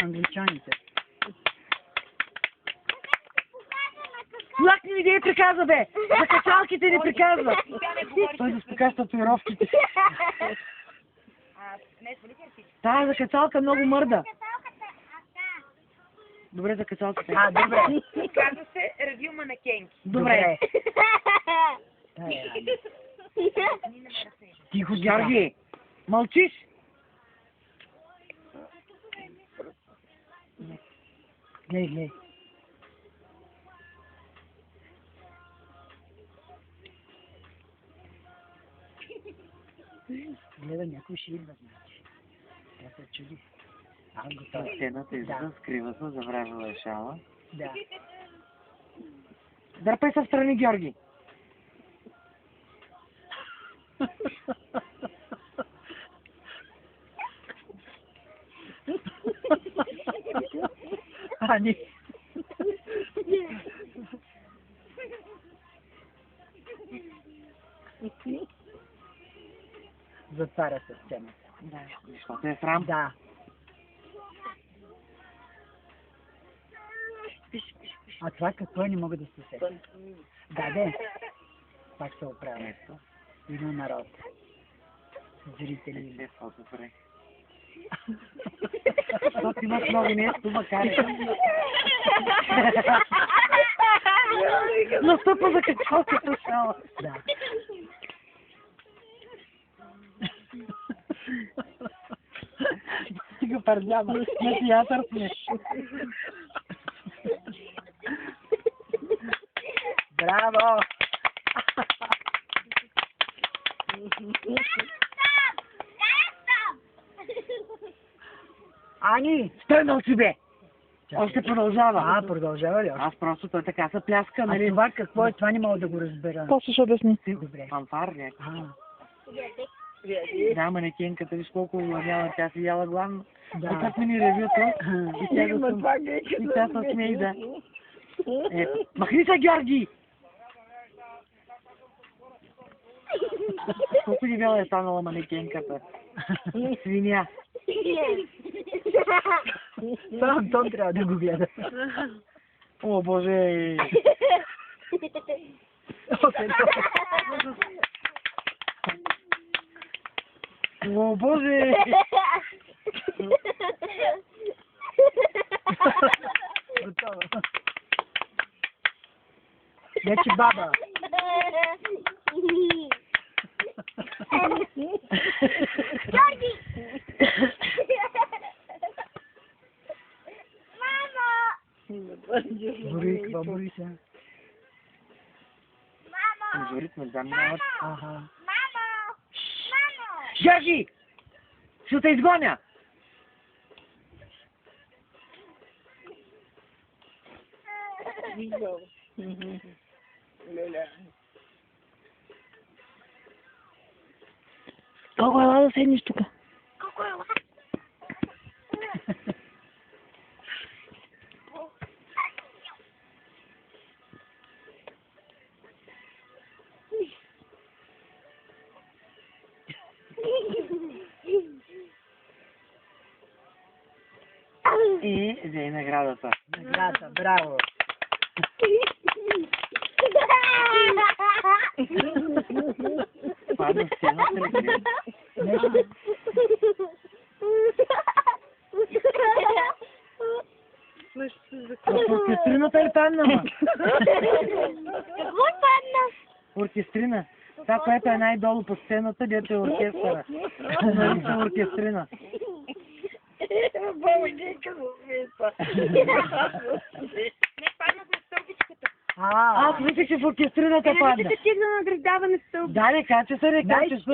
англичаните. Влак ни идеи приказва, бе! За качалките ни приказва! Той да спокаш татуировките. Да, за качалка много мърда. Добре, за качалките. Добре. Казва се ревю манекенки. Добре. Тихо, Георги! Мълчиш! Глей. Гледа, някой ще идва, значи. Тя се чуди. Готова. Стената излиза, скрива се, забравила е шала. Да. Дърпай се в страни, Георги! Ани. Затваря се сцената. Да, защото е срам. Да. А това какво е, не мога да се сетя. Да. Пак се оправя. Ето. Има народ. Зрители. Добре. Защото имаш много нещо, макар и... Настъпа за качалката шала. Да. Стига пърдява. На театър сме. Браво! Ани! Стой, мълчи, бе! Още продължава. Продължава ли още? Аз просто той така се пляска, нали? Това какво е? Това не мога да го разбера. После ще обясни. Добре. Фанфар някакъв. Да, манекенката, виж колко увладява, тя си яла главно. И как мини ревюто, и тя се смей, да. Махни се, Георги! Колко дебела е станала манекенката. Свиня. Това Антон трябва да го гледа. О, Боже! О, Боже! Готово. Вече баба. Георги! Мама! Бори се. Мама! Жорит ме заминават. Ага. Мамо! Мамо! Георги! Ще те изгоня! Колко ела да седнеш тук? Колко е лак? И взе наградата. Награда, браво. Падна стената ли? Оркестрината ли падна? Какво падна? Оркестрина. Това, което е най-долу по сцената, дето е оркестъра. Нали са оркестрина. Не паднах на стълбичката. Аз мислех, че в оркестрината падна. Стигна на градаване стълб. Да, не кача се, не кача се.